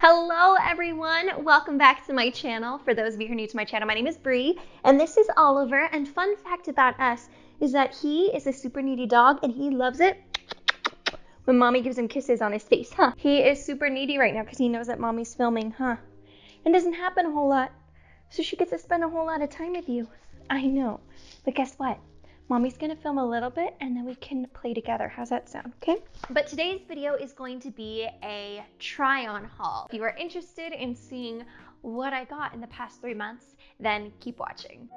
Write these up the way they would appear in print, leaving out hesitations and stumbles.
Hello everyone, welcome back to my channel. For those of you who are new to my channel, my name is Bree and this is Oliver, and fun fact about us is that he is a super needy dog and he loves it when mommy gives him kisses on his face, huh? He is super needy right now because he knows that mommy's filming, huh? It doesn't happen a whole lot, so she gets to spend a whole lot of time with you. I know, but guess what? Mommy's gonna film a little bit and then we can play together. How's that sound, okay? But today's video is going to be a try-on haul. If you are interested in seeing what I got in the past 3 months, then keep watching.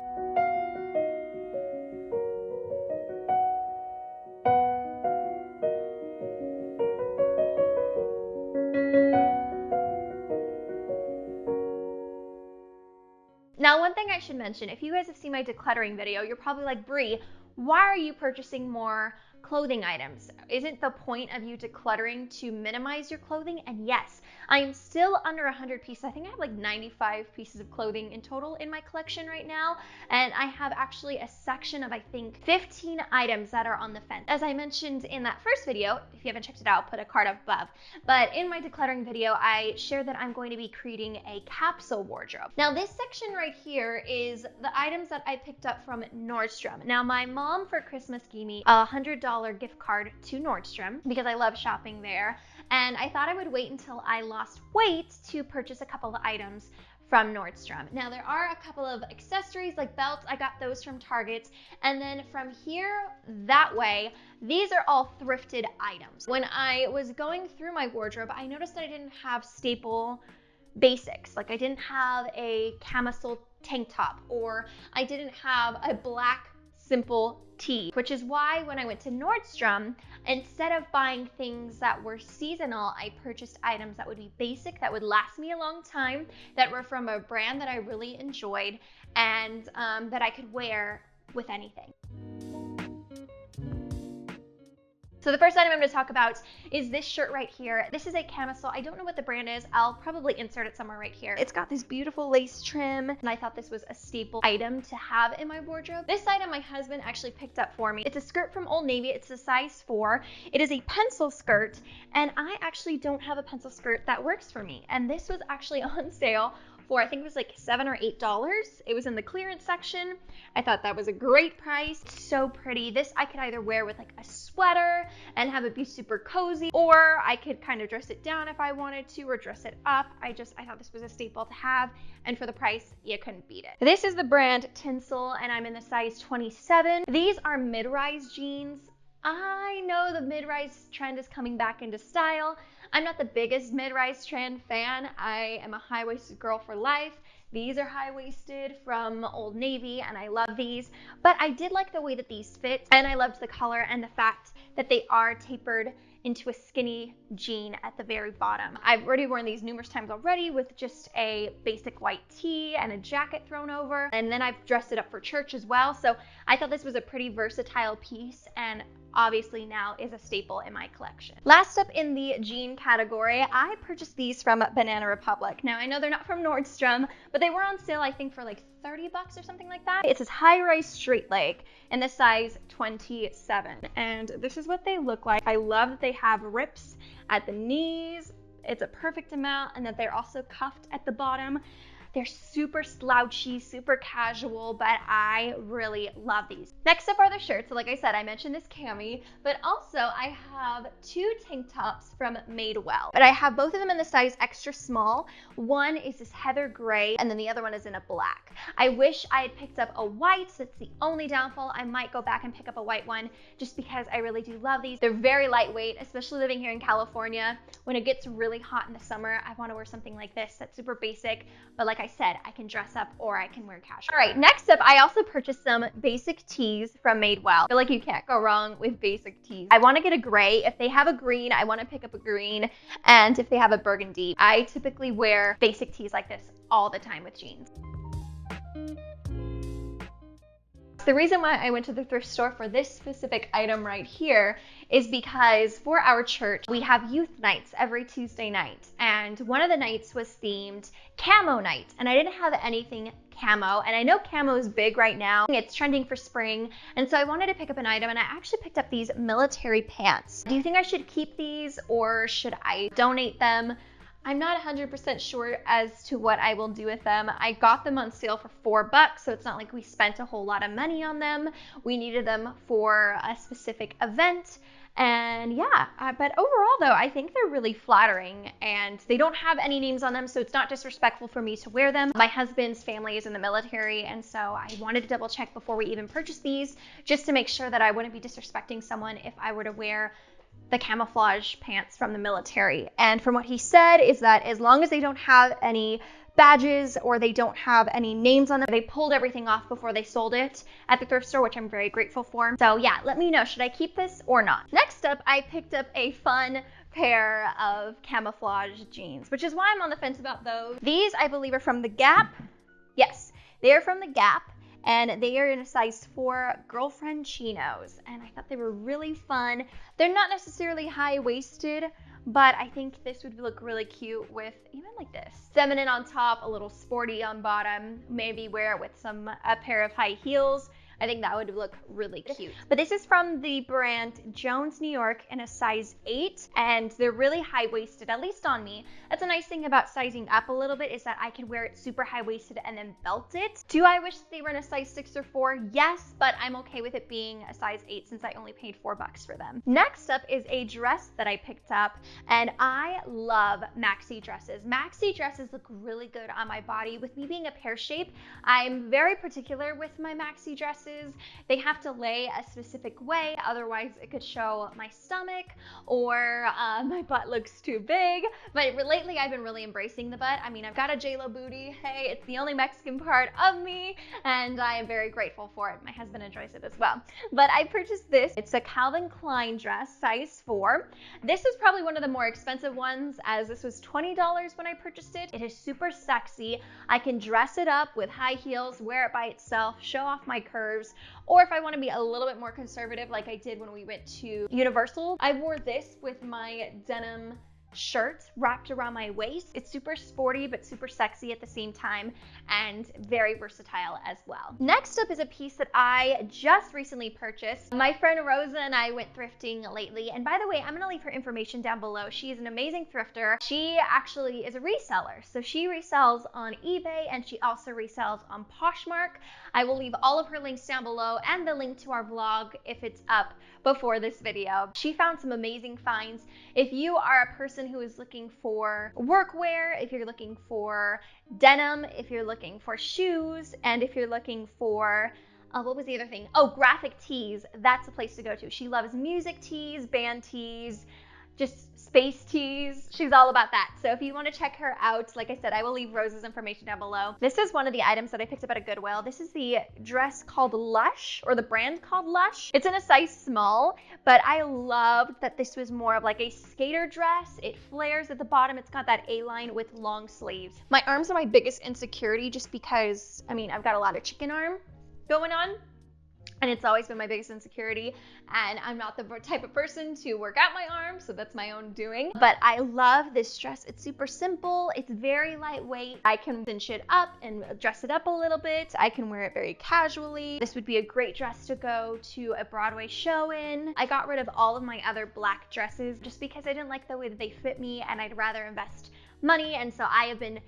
Now, one thing I should mention, if you guys have seen my decluttering video, you're probably like, Bree, why are you purchasing more clothing items? Isn't the point of you decluttering to minimize your clothing? And yes, I am still under 100 pieces. I think I have like 95 pieces of clothing in total in my collection right now. And I have actually a section of, I think, 15 items that are on the fence. As I mentioned in that first video, if you haven't checked it out, I'll put a card up above. But in my decluttering video, I shared that I'm going to be creating a capsule wardrobe. Now, this section right here is the items that I picked up from Nordstrom. Now, my mom for Christmas gave me a $100 gift card to Nordstrom because I love shopping there. And I thought I would wait until I lost weight to purchase a couple of items from Nordstrom. Now, there are a couple of accessories like belts. I got those from Target. And then from here that way, these are all thrifted items. When I was going through my wardrobe, I noticed that I didn't have staple basics. Like I didn't have a camisole tank top, or I didn't have a black simple tee, which is why when I went to Nordstrom, instead of buying things that were seasonal, I purchased items that would be basic, that would last me a long time, that were from a brand that I really enjoyed, and that I could wear with anything. So the first item I'm going to talk about is this shirt right here. This is a camisole. I don't know what the brand is. I'll probably insert it somewhere right here. It's got this beautiful lace trim, and I thought this was a staple item to have in my wardrobe. This item my husband actually picked up for me. It's a skirt from Old Navy. It's a size 4. It is a pencil skirt, and I actually don't have a pencil skirt that works for me. And this was actually on sale for, I think it was like $7 or $8. It was in the clearance section. I thought that was a great price. So pretty. This I could either wear with like a sweater and have it be super cozy, or I could kind of dress it down if I wanted to, or dress it up. I thought this was a staple to have, and for the price, you couldn't beat it. This is the brand Tinsel, and I'm in the size 27. These are mid-rise jeans. I know the mid-rise trend is coming back into style. I'm not the biggest mid-rise trend fan. I am a high-waisted girl for life. These are high-waisted from Old Navy, and I love these. But I did like the way that these fit, and I loved the color and the fact that they are tapered into a skinny jean at the very bottom. I've already worn these numerous times already with just a basic white tee and a jacket thrown over, and then I've dressed it up for church as well. So I thought this was a pretty versatile piece, and obviously now is a staple in my collection. Last up in the jean category, I purchased these from Banana Republic. Now I know they're not from Nordstrom, but they were on sale I think for like $30 or something like that. It's this high-rise straight leg in the size 27, and this is what they look like. I love that they have rips at the knees. It's a perfect amount, and that they're also cuffed at the bottom. They're super slouchy, super casual, but I really love these. Next up are the shirts. So like I said, I mentioned this cami, but also I have 2 tank tops from Madewell. But I have both of them in the size extra small. One is this heather gray, and then the other one is in a black. I wish I had picked up a white. That's the only downfall. I might go back and pick up a white one just because I really do love these. They're very lightweight, especially living here in California. When it gets really hot in the summer, I want to wear something like this that's super basic, but like I said, I can dress up or I can wear casual. All right, next up, I also purchased some basic tees from Madewell. I feel like you can't go wrong with basic tees. I want to get a gray. If they have a green, I want to pick up a green. And if they have a burgundy, I typically wear basic tees like this all the time with jeans. The reason why I went to the thrift store for this specific item right here is because for our church, we have youth nights every Tuesday night. And one of the nights was themed camo night. And I didn't have anything camo. And I know camo is big right now. It's trending for spring. And so I wanted to pick up an item, and I actually picked up these military pants. Do you think I should keep these or should I donate them? I'm not 100% sure as to what I will do with them. I got them on sale for $4, so it's not like we spent a whole lot of money on them. We needed them for a specific event. And yeah, but overall though, I think they're really flattering, and they don't have any names on them, so it's not disrespectful for me to wear them. My husband's family is in the military, and so I wanted to double check before we even purchased these, just to make sure that I wouldn't be disrespecting someone if I were to wear the camouflage pants from the military. And from what he said is that as long as they don't have any badges or they don't have any names on them, they pulled everything off before they sold it at the thrift store, which I'm very grateful for. So yeah, let me know, should I keep this or not? Next up, I picked up a fun pair of camouflage jeans, which is why I'm on the fence about those. These, I believe, are from the Gap. Yes, they are from the Gap, and they are in a size 4 girlfriend chinos, and I thought they were really fun. They're not necessarily high-waisted, but I think this would look really cute with even like this. Feminine on top, a little sporty on bottom, maybe wear it with a pair of high heels. I think that would look really cute. But this is from the brand Jones, New York, in a size 8, and they're really high-waisted, at least on me. That's a nice thing about sizing up a little bit, is that I can wear it super high-waisted and then belt it. Do I wish they were in a size 6 or 4? Yes, but I'm okay with it being a size 8 since I only paid $4 for them. Next up is a dress that I picked up, and I love maxi dresses. Maxi dresses look really good on my body. With me being a pear shape, I'm very particular with my maxi dresses. They have to lay a specific way, otherwise it could show my stomach or my butt looks too big. But lately I've been really embracing the butt. I mean, I've got a J-Lo booty. Hey, it's the only Mexican part of me, and I am very grateful for it. My husband enjoys it as well. But I purchased this. It's a Calvin Klein dress, size 4. This is probably one of the more expensive ones, as this was $20 when I purchased it. It is super sexy. I can dress it up with high heels, wear it by itself, show off my curves. Or if I want to be a little bit more conservative, like I did when we went to Universal, I wore this with my denim shirt wrapped around my waist. It's super sporty but super sexy at the same time, and very versatile as well. Next up is a piece that I just recently purchased. My friend Rosa and I went thrifting lately, and by the way, I'm gonna leave her information down below. She is an amazing thrifter. She actually is a reseller, so she resells on eBay and she also resells on Poshmark. I will leave all of her links down below and the link to our vlog if it's up before this video. She found some amazing finds. If you are a person who is looking for workwear, if you're looking for denim, if you're looking for shoes, and if you're looking for what was the other thing? Oh, graphic tees. That's the place to go to. She loves music tees, band tees, just space tees. She's all about that. So if you want to check her out, like I said, I will leave Rose's information down below. This is one of the items that I picked up at a Goodwill. This is the dress called Lush, or the brand called Lush. It's in a size small, but I loved that this was more of like a skater dress. It flares at the bottom. It's got that A-line with long sleeves. My arms are my biggest insecurity, just because, I mean, I've got a lot of chicken arm going on, and it's always been my biggest insecurity, and I'm not the type of person to work out my arms, so that's my own doing. But I love this dress. It's super simple. It's very lightweight. I can cinch it up and dress it up a little bit. I can wear it very casually. This would be a great dress to go to a Broadway show in. I got rid of all of my other black dresses just because I didn't like the way that they fit me, and I'd rather invest money, and so I have been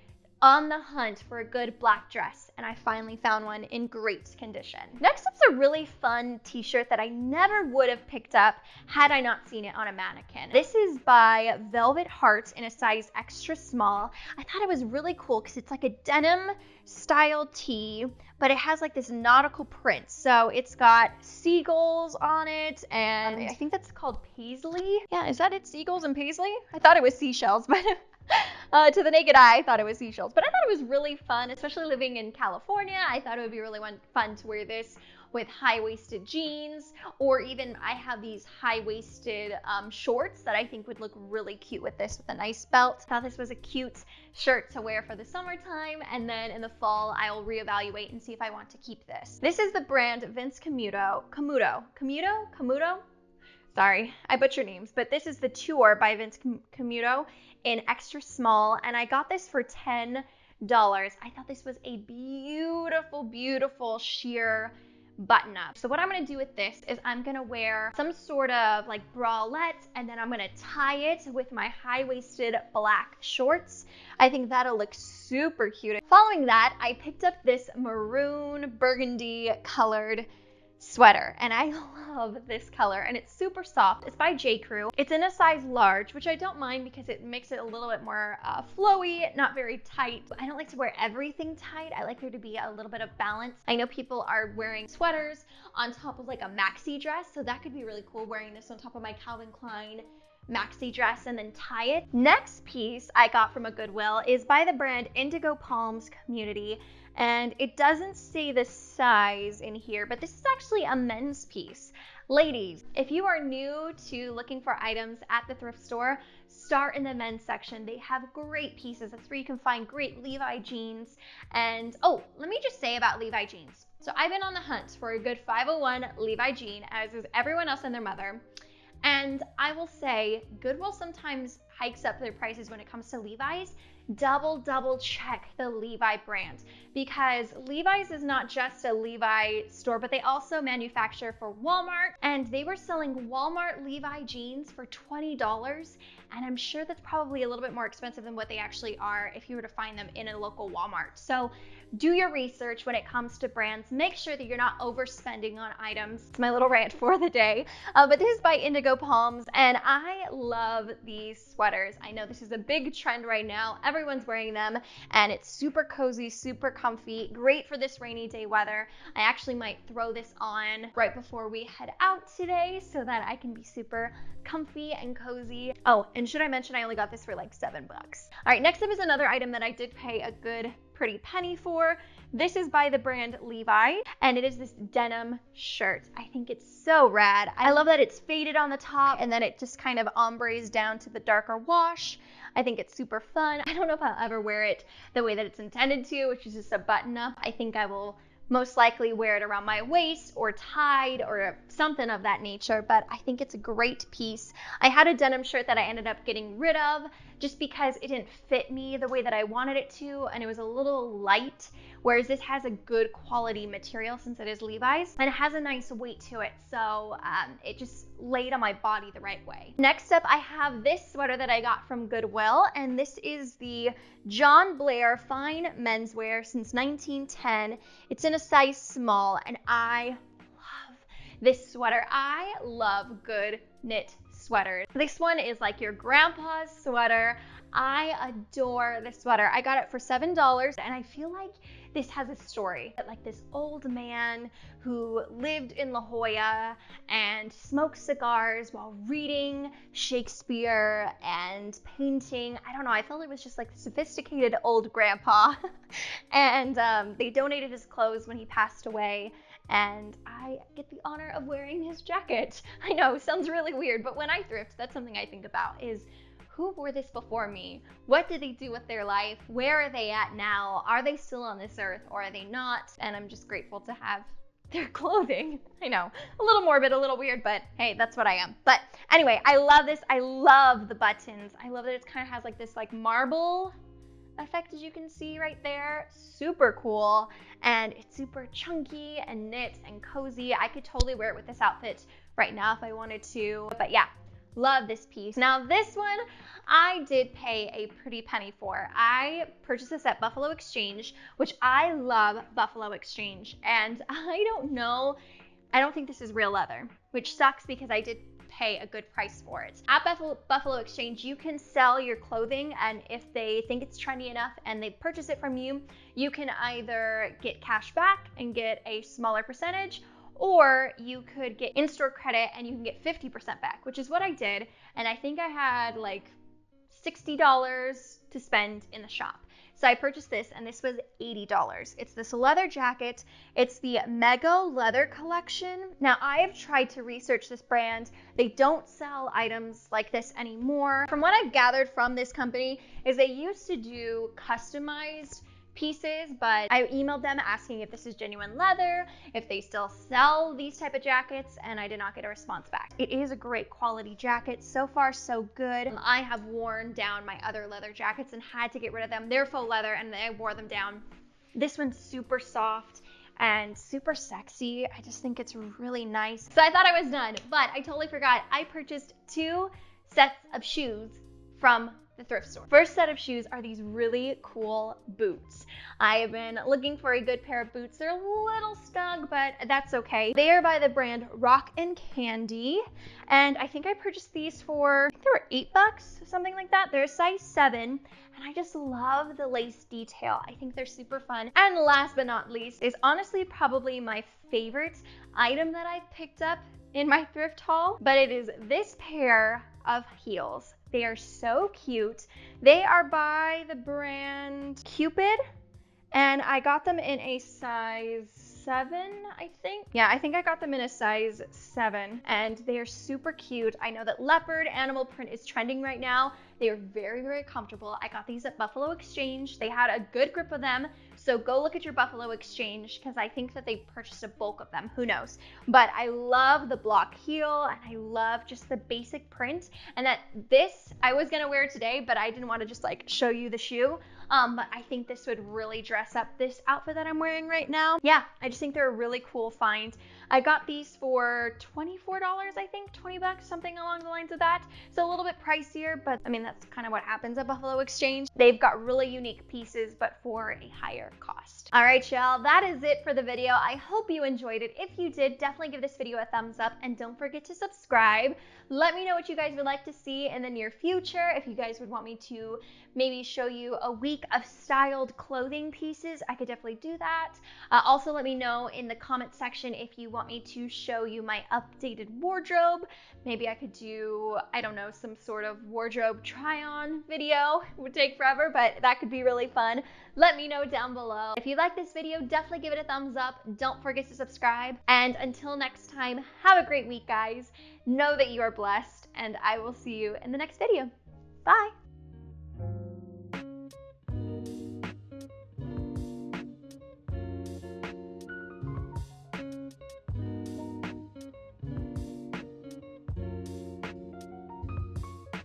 on the hunt for a good black dress, and I finally found one in great condition. Next up's a really fun t-shirt that I never would have picked up had I not seen it on a mannequin. This is by Velvet Heart in a size extra small. I thought it was really cool because it's like a denim style tee, but it has like this nautical print. So it's got seagulls on it, and I think that's called paisley. Yeah, is that it? Seagulls and paisley? I thought it was seashells, but to the naked eye, I thought it was seashells. But I thought it was really fun, especially living in California. I thought it would be really fun to wear this with high-waisted jeans, or even I have these high-waisted shorts that I think would look really cute with this, with a nice belt. I thought this was a cute shirt to wear for the summertime, and then in the fall I'll reevaluate and see if I want to keep this. This is the brand Vince Camuto. Sorry, I butcher names, but this is the Tour by Vince Camuto in extra small, and I got this for $10. I thought this was a beautiful, beautiful sheer button up. So what I'm gonna do with this is I'm gonna wear some sort of like bralette, and then I'm gonna tie it with my high-waisted black shorts. I think that'll look super cute. Following that, I picked up this maroon burgundy colored sweater, and I love this color, and it's super soft. It's by J. Crew. It's in a size large, which I don't mind because it makes it a little bit more flowy, not very tight. I don't like to wear everything tight. I like there to be a little bit of balance. I know people are wearing sweaters on top of like a maxi dress, so that could be really cool, wearing this on top of my Calvin Klein maxi dress and then tie it. Next piece I got from a Goodwill is by the brand Indigo Palms Community, and it doesn't say the size in here, but this is actually a men's piece. Ladies, if you are new to looking for items at the thrift store, start in the men's section. They have great pieces. That's where you can find great Levi jeans. And oh, let me just say about Levi jeans. So I've been on the hunt for a good 501 Levi jean, as is everyone else and their mother. And I will say, Goodwill sometimes hikes up their prices when it comes to Levi's. Double check the Levi brand, because Levi's is not just a Levi store, but they also manufacture for Walmart, and they were selling Walmart Levi jeans for $20, and I'm sure that's probably a little bit more expensive than what they actually are if you were to find them in a local Walmart. So do your research when it comes to brands. Make sure that you're not overspending on items. It's my little rant for the day. But this is by Indigo Palms, and I love these sweaters. I know this is a big trend right now. Everyone's wearing them, and it's super cozy, super comfy, great for this rainy day weather. I actually might throw this on right before we head out today so that I can be super comfy and cozy. Oh, and should I mention I only got this for like $7. All right, next up is another item that I did pay a good pretty penny for. This is by the brand Levi, and it is this denim shirt. I think it's so rad. I love that it's faded on the top and then it just kind of ombres down to the darker wash. I think it's super fun. I don't know if I'll ever wear it the way that it's intended to, which is just a button up. I think I will most likely wear it around my waist or tied or something of that nature, but I think it's a great piece. I had a denim shirt that I ended up getting rid of just because it didn't fit me the way that I wanted it to, and it was a little light, whereas this has a good quality material since it is Levi's, and it has a nice weight to it, so it just laid on my body the right way. Next up, I have this sweater that I got from Goodwill, and this is the John Blair Fine Menswear since 1910. It's in a size small, and I love this sweater. I love good knit sweaters. This one is like your grandpa's sweater. I adore this sweater. I got it for $7, and I feel like this has a story. Like this old man who lived in La Jolla and smoked cigars while reading Shakespeare and painting. I don't know, I felt it was just like sophisticated old grandpa. And they donated his clothes when he passed away, and I get the honor of wearing his jacket. I know, sounds really weird, but when I thrift, that's something I think about is, who wore this before me? What did they do with their life? Where are they at now? Are they still on this earth or are they not? And I'm just grateful to have their clothing. I know, a little morbid, a little weird, but hey, that's what I am. But anyway, I love this. I love the buttons. I love that it kind of has like this like marble effect, as you can see right there. Super cool, and it's super chunky and knit and cozy. I could totally wear it with this outfit right now if I wanted to, but yeah, love this piece. Now this one I did pay a pretty penny for. I purchased this at Buffalo Exchange, which I love Buffalo Exchange, and I don't think this is real leather, which sucks because I did pay a good price for it. At Buffalo Exchange, you can sell your clothing, and if they think it's trendy enough and they purchase it from you, you can either get cash back and get a smaller percentage, or you could get in-store credit and you can get 50% back, which is what I did. And I think I had like $60 to spend in the shop. So I purchased this, and this was $80. It's this leather jacket. It's the Mego Leather Collection. Now, I have tried to research this brand. They don't sell items like this anymore. From what I've gathered from this company is they used to do customized pieces, but I emailed them asking if this is genuine leather, if they still sell these type of jackets, and I did not get a response back. It is a great quality jacket. So far, so good. I have worn down my other leather jackets and had to get rid of them. They're faux leather, and I wore them down. This one's super soft. and super sexy. I just think it's really nice. So I thought I was done, but I totally forgot. I purchased 2 sets of shoes from the thrift store. First set of shoes are these really cool boots. I have been looking for a good pair of boots. They're a little snug, but that's okay. They are by the brand Rock and Candy, and I think I purchased these for, I think they were $8, something like that. They're a size 7, and I just love the lace detail. I think they're super fun. And last but not least is honestly probably my favorite item that I've picked up in my thrift haul, but it is this pair of heels. They are so cute. They are by the brand Cupid, and I got them in a size 7, I think. Yeah, I think I got them in a size 7, and they are super cute. I know that leopard animal print is trending right now. They are very, very comfortable. I got these at Buffalo Exchange. They had a good grip of them, so go look at your Buffalo Exchange because I think that they purchased a bulk of them. Who knows? But I love the block heel, and I love just the basic print, and that this, I was gonna wear today, but I didn't want to just like show you the shoe. But I think this would really dress up this outfit that I'm wearing right now. Yeah, I just think they're a really cool find. I got these for $24, I think, $20, something along the lines of that. So a little bit pricier, but I mean, that's kind of what happens at Buffalo Exchange. They've got really unique pieces, but for a higher cost. All right, y'all, that is it for the video. I hope you enjoyed it. If you did, definitely give this video a thumbs up, and don't forget to subscribe. Let me know what you guys would like to see in the near future. If you guys would want me to maybe show you a week of styled clothing pieces, I could definitely do that. Also, let me know in the comment section if you want me to show you my updated wardrobe. Maybe I could do, I don't know, some sort of wardrobe try-on video. It would take forever, but that could be really fun. Let me know down below. If you like this video, definitely give it a thumbs up. Don't forget to subscribe. And until next time, have a great week, guys. Know that you are blessed, and I will see you in the next video. Bye.